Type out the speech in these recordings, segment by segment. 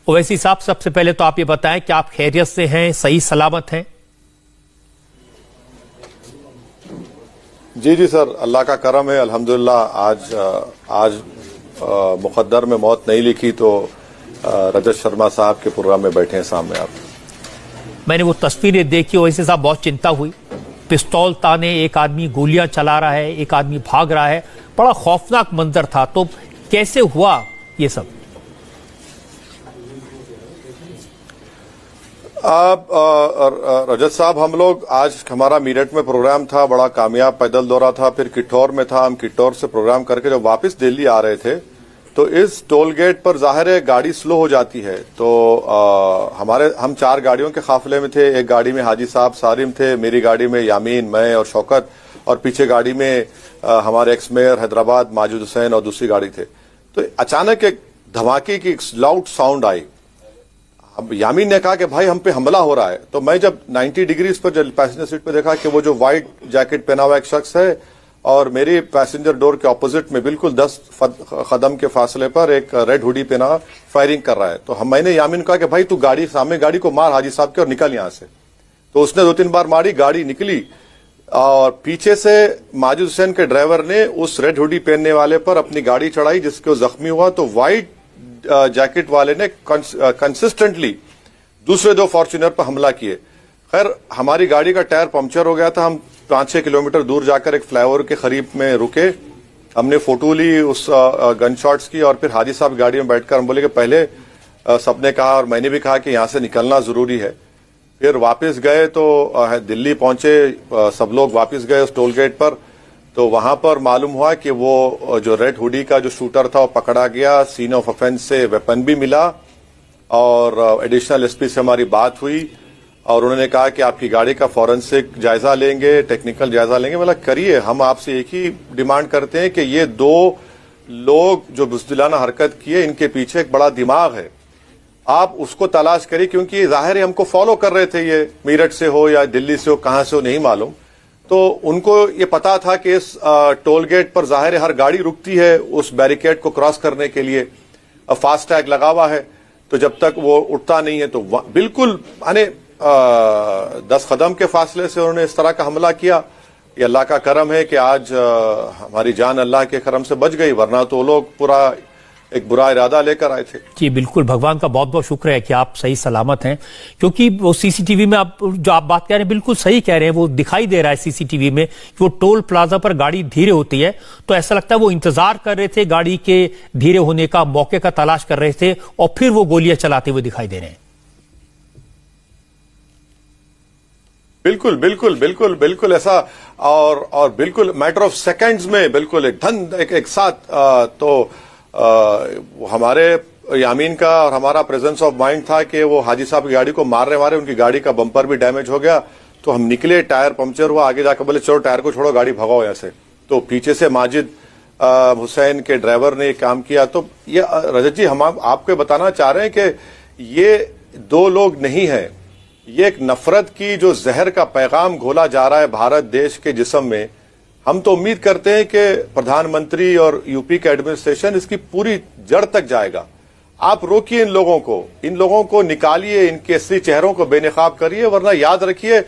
ओवैसी साहब, सबसे पहले तो आप ये बताएं कि आप खैरियत से हैं, सही सलामत हैं? जी जी सर, अल्लाह का करम है, अल्हम्दुलिल्लाह। आज मुकद्दर में मौत नहीं लिखी तो रजत शर्मा साहब के प्रोग्राम में बैठे हैं सामने आप। मैंने वो तस्वीरें देखी, ओवैसी साहब बहुत चिंता हुई। पिस्तौल ताने एक आदमी गोलियां चला रहा है, एक आदमी भाग रहा है, बड़ा खौफनाक मंजर था। तो कैसे हुआ ये सब? रजत साहब, हम लोग आज हमारा मीरठ में प्रोग्राम था, बड़ा कामयाब पैदल दौरा था, फिर किट्ठौर में था। हम किट्ठौर से प्रोग्राम करके जब वापस दिल्ली आ रहे थे तो इस टोल गेट पर जाहिर है गाड़ी स्लो हो जाती है। तो हम 4 गाड़ियों के काफिले में थे। एक गाड़ी में हाजी साहब सारिम थे, मेरी गाड़ी में यामीन, मैं और शौकत, और पीछे गाड़ी में हमारे एक्स मेयर हैदराबाद माजिद हुसैन और दूसरी गाड़ी थे। तो अचानक एक धमाके की लाउड साउंड आई। अब यामीन ने कहा कि भाई हम पे हमला हो रहा है। तो मैं जब 90 डिग्रीज पर जब पैसेंजर सीट पे देखा कि वो जो व्हाइट जैकेट पहना हुआ एक शख्स है और मेरी पैसेंजर डोर के ऑपोजिट में बिल्कुल 10 कदम के फासले पर एक रेड हुडी पहना फायरिंग कर रहा है। तो मैंने यामीन को कहा कि भाई तू सामने गाड़ी को मार हाजी साहब के और निकल यहां से। तो उसने 2-3 बार मारी, गाड़ी निकली और पीछे से माजिद हुसैन के ड्राइवर ने उस रेड हुडी पहनने वाले पर अपनी गाड़ी चढ़ाई जिसके वो जख्मी हुआ। तो व्हाइट जैकेट वाले ने कंसिस्टेंटली दूसरे 2 फॉर्च्यूनर पर हमला किए। खैर हमारी गाड़ी का टायर पंक्चर हो गया था। हम 5-6 किलोमीटर दूर जाकर एक फ्लाईओवर के करीब में रुके। हमने फोटो ली उस गन शॉट्स की और फिर हाजी साहब गाड़ी में बैठकर हम बोले कि पहले सबने कहा और मैंने भी कहा कि यहां से निकलना जरूरी है। फिर वापस गए तो दिल्ली पहुंचे, सब लोग वापस गए उस टोल गेट पर। तो वहां पर मालूम हुआ कि वो जो रेड हुडी का जो शूटर था वो पकड़ा गया। सीन ऑफ ऑफेंस से वेपन भी मिला और एडिशनल एसपी से हमारी बात हुई और उन्होंने कहा कि आपकी गाड़ी का फॉरेंसिक जायजा लेंगे, टेक्निकल जायजा लेंगे। मतलब करिए, हम आपसे एक ही डिमांड करते हैं कि ये 2 लोग जो बुज़दिलाना हरकत किए इनके पीछे एक बड़ा दिमाग है, आप उसको तलाश करिए। क्योंकि जाहिर है हमको फॉलो कर रहे थे, ये मीरठ से हो या दिल्ली से हो, कहां से हो नहीं मालूम। तो उनको ये पता था कि इस टोल गेट पर जाहिर है हर गाड़ी रुकती है उस बैरिकेड को क्रॉस करने के लिए, फास्ट टैग लगा हुआ है। तो जब तक वो उठता नहीं है तो बिल्कुल 10 कदम के फासले से उन्होंने इस तरह का हमला किया। ये अल्लाह का करम है कि आज हमारी जान अल्लाह के करम से बच गई, वरना तो लोग पूरा एक बुरा इरादा लेकर आए थे। जी बिल्कुल, भगवान का बहुत बहुत शुक्र है कि आप सही सलामत हैं। क्योंकि वो सीसीटीवी में आप बात कह रहे हैं बिल्कुल सही कह रहे हैं। वो दिखाई दे रहा है सीसीटीवी में कि वो टोल प्लाजा पर गाड़ी धीरे होती है तो ऐसा लगता है वो इंतजार कर रहे थे गाड़ी के धीरे होने का, मौके का तलाश कर रहे थे और फिर वो गोलियां चलाते हुए दिखाई दे रहे हैं। बिल्कुल बिल्कुल बिल्कुल बिल्कुल ऐसा और बिल्कुल मैटर ऑफ सेकंड्स में बिल्कुल एक साथ तो हमारे यामीन का और हमारा प्रेजेंस ऑफ माइंड था कि वो हाजी साहब की गाड़ी को मारने वाले, उनकी गाड़ी का बम्पर भी डैमेज हो गया। तो हम निकले, टायर पंक्चर हुआ, आगे जाकर बोले चलो टायर को छोड़ो, गाड़ी भगाओ यहाँ से। तो पीछे से माजिद हुसैन के ड्राइवर ने काम किया। तो ये रजत जी, हम आपको बताना चाह रहे हैं कि ये 2 लोग नहीं है, ये एक नफरत की जो जहर का पैगाम घोला जा रहा है भारत देश के जिस्म में। हम तो उम्मीद करते हैं कि प्रधानमंत्री और यूपी का एडमिनिस्ट्रेशन इसकी पूरी जड़ तक जाएगा। आप रोकिए इन लोगों को निकालिए, इनके असली चेहरों को बेनकाब करिए, वरना याद रखिए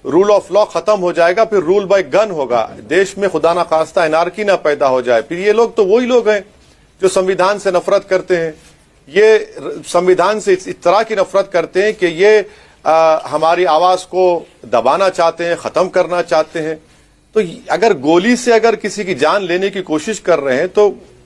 रूल ऑफ लॉ खत्म हो जाएगा, फिर रूल बाय गन होगा। देश में खुदा ना खास्ता एनार्की ना पैदा हो जाए। फिर ये लोग तो वही लोग हैं जो संविधान से नफरत करते हैं। ये संविधान से इस तरह की नफरत करते हैं कि ये हमारी आवाज को दबाना चाहते हैं, खत्म करना चाहते हैं। तो अगर गोली से अगर किसी की जान लेने की कोशिश कर रहे हैं तो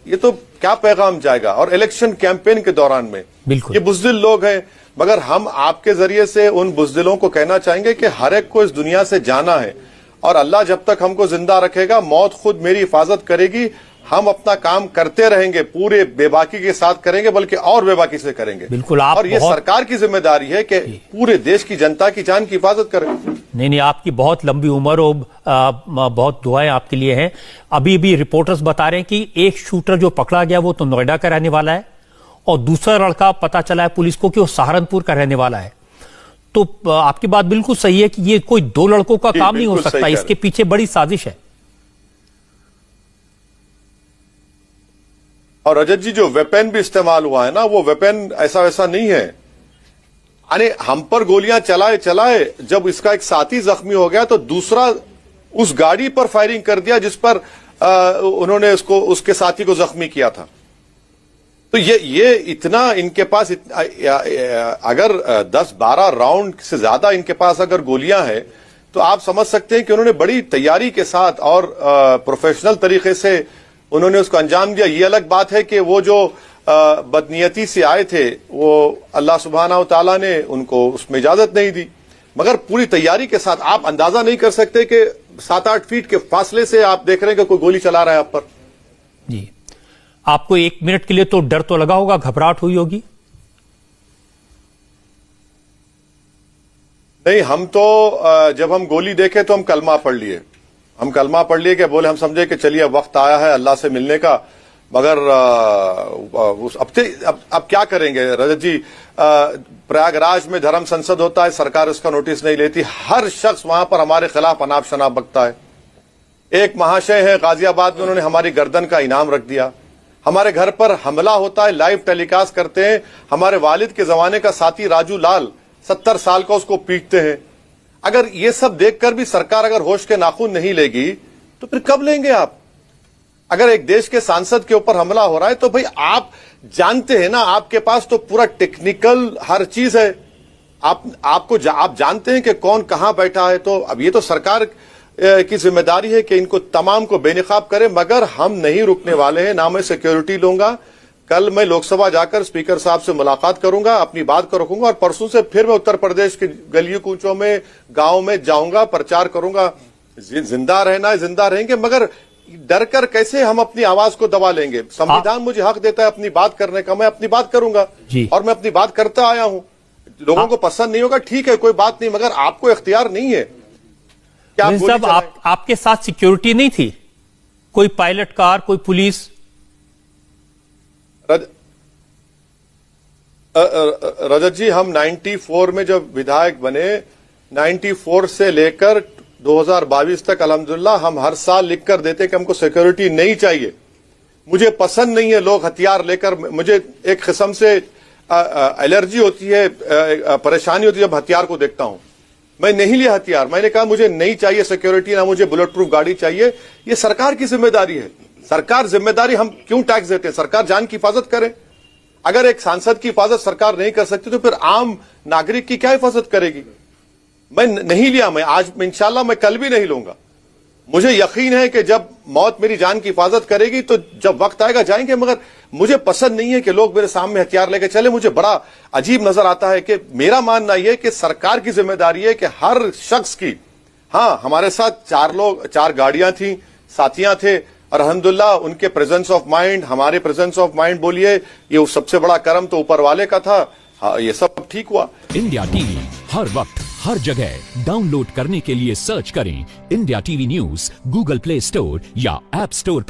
ये तो क्या पैगाम जाएगा। और इलेक्शन कैंपेन के दौरान में ये बुज़दिल लोग हैं। मगर हम आपके जरिए से उन बुज़दिलों को कहना चाहेंगे कि हर एक को इस दुनिया से जाना है और अल्लाह जब तक हमको जिंदा रखेगा, मौत खुद मेरी हिफाजत करेगी। हम अपना काम करते रहेंगे, पूरे बेबाकी के साथ करेंगे, बल्कि और बेबाकी से करेंगे। बिल्कुल, और ये सरकार की जिम्मेदारी है कि पूरे देश की जनता की जान की हिफाजत करें। नहीं, आपकी बहुत लंबी उम्र और बहुत दुआएं आपके लिए हैं। अभी रिपोर्टर्स बता रहे हैं कि एक शूटर जो पकड़ा गया वो तो नोएडा का रहने वाला है और दूसरा लड़का पता चला है पुलिस को कि वो सहारनपुर का रहने वाला है। तो आपकी बात बिल्कुल सही है कि ये कोई 2 लड़कों का काम नहीं हो सकता, इसके पीछे बड़ी साजिश है। और रजत जी जो वेपन भी इस्तेमाल हुआ है ना, वो वेपन ऐसा वैसा नहीं है। यानी हम पर गोलियां चलाए, जब इसका एक साथी जख्मी हो गया तो दूसरा उस गाड़ी पर फायरिंग कर दिया जिस पर उन्होंने उसके साथी को जख्मी किया था। तो ये इतना इनके पास अगर 10-12 राउंड से ज्यादा इनके पास अगर गोलियां हैं तो आप समझ सकते हैं कि उन्होंने बड़ी तैयारी के साथ और प्रोफेशनल तरीके से उन्होंने उसको अंजाम दिया। ये अलग बात है कि वो जो बदनीयती से आए थे वो अल्लाह सुब्हानहू तआला ने उनको उसमें इजाजत नहीं दी, मगर पूरी तैयारी के साथ आप अंदाजा नहीं कर सकते कि 7-8 फीट के फासले से आप देख रहे हैं कि कोई गोली चला रहा है आप पर। जी, आपको 1 मिनट के लिए तो डर तो लगा होगा, घबराहट हुई होगी? नहीं, हम तो जब हम गोली देखे तो हम कलमा पढ़ लिए, कि बोले हम समझे कि चलिए वक्त आया है अल्लाह से मिलने का। मगर अब क्या करेंगे रजत जी, प्रयागराज में धर्म संसद होता है, सरकार उसका नोटिस नहीं लेती, हर शख्स वहां पर हमारे खिलाफ अनाप शनाप बकता है। एक महाशय है गाजियाबाद में, उन्होंने हमारी गर्दन का इनाम रख दिया। हमारे घर पर हमला होता है, लाइव टेलीकास्ट करते हैं, हमारे वालिद के जमाने का साथी राजू लाल 70 साल का, उसको पीटते हैं। अगर ये सब देखकर भी सरकार अगर होश के नाखून नहीं लेगी तो फिर कब लेंगे आप? अगर एक देश के सांसद के ऊपर हमला हो रहा है तो भाई आप जानते हैं ना, आपके पास तो पूरा टेक्निकल हर चीज है, आप जानते हैं कि कौन कहां बैठा है। तो अब ये तो सरकार की जिम्मेदारी है कि इनको तमाम को बेनकाब करे, मगर हम नहीं रुकने वाले हैं। ना मैं सिक्योरिटी लूंगा, कल मैं लोकसभा जाकर स्पीकर साहब से मुलाकात करूंगा, अपनी बात को रखूंगा और परसों से फिर मैं उत्तर प्रदेश के गलियों कूचों में, गांव में जाऊंगा, प्रचार करूंगा। जिंदा रहना है, जिंदा रहेंगे, मगर डर कर कैसे हम अपनी आवाज को दबा लेंगे? संविधान मुझे हक देता है अपनी बात करने का, मैं अपनी बात करूंगा और मैं अपनी बात करता आया हूं। लोगों को पसंद नहीं होगा, ठीक है, कोई बात नहीं, मगर आपको इख्तियार नहीं है। क्या सब आपके साथ सिक्योरिटी नहीं थी? कोई पायलट कार, कोई पुलिस? रजत जी, हम 94 में जब विधायक बने, 94 से लेकर 2022 तक अल्हम्दुलिल्लाह हम हर साल लिखकर देते कि हमको सिक्योरिटी नहीं चाहिए। मुझे पसंद नहीं है लोग हथियार लेकर, मुझे एक किस्म से एलर्जी होती है, परेशानी होती है जब हथियार को देखता हूं। मैं नहीं लिया हथियार, मैंने कहा मुझे नहीं चाहिए सिक्योरिटी, ना मुझे बुलेट प्रूफ गाड़ी चाहिए। ये सरकार की जिम्मेदारी है। सरकार जिम्मेदारी, हम क्यों टैक्स देते हैं? सरकार जान की हिफाजत करे। अगर एक सांसद की हिफाजत सरकार नहीं कर सकती तो फिर आम नागरिक की क्या हिफाजत करेगी? मैं नहीं लिया, मैं आज इंशाल्लाह मैं कल भी नहीं लूंगा। मुझे यकीन है कि जब मौत मेरी जान की हिफाजत करेगी तो जब वक्त आएगा जाएंगे, मगर मुझे पसंद नहीं है कि लोग मेरे सामने हथियार लेकर चले। मुझे बड़ा अजीब नजर आता है कि मेरा मानना यह कि सरकार की जिम्मेदारी है कि हर शख्स की, हाँ हमारे साथ 4 गाड़ियां थी, साथियां थे और अल्हम्दुलिल्लाह उनके प्रेजेंस ऑफ माइंड, हमारे प्रेजेंस ऑफ माइंड बोलिए, ये सबसे बड़ा करम तो ऊपर वाले का था। हाँ, ये सब ठीक हुआ। इंडिया टीवी हर वक्त हर जगह डाउनलोड करने के लिए सर्च करें India TV news Google play store या ऐप स्टोर।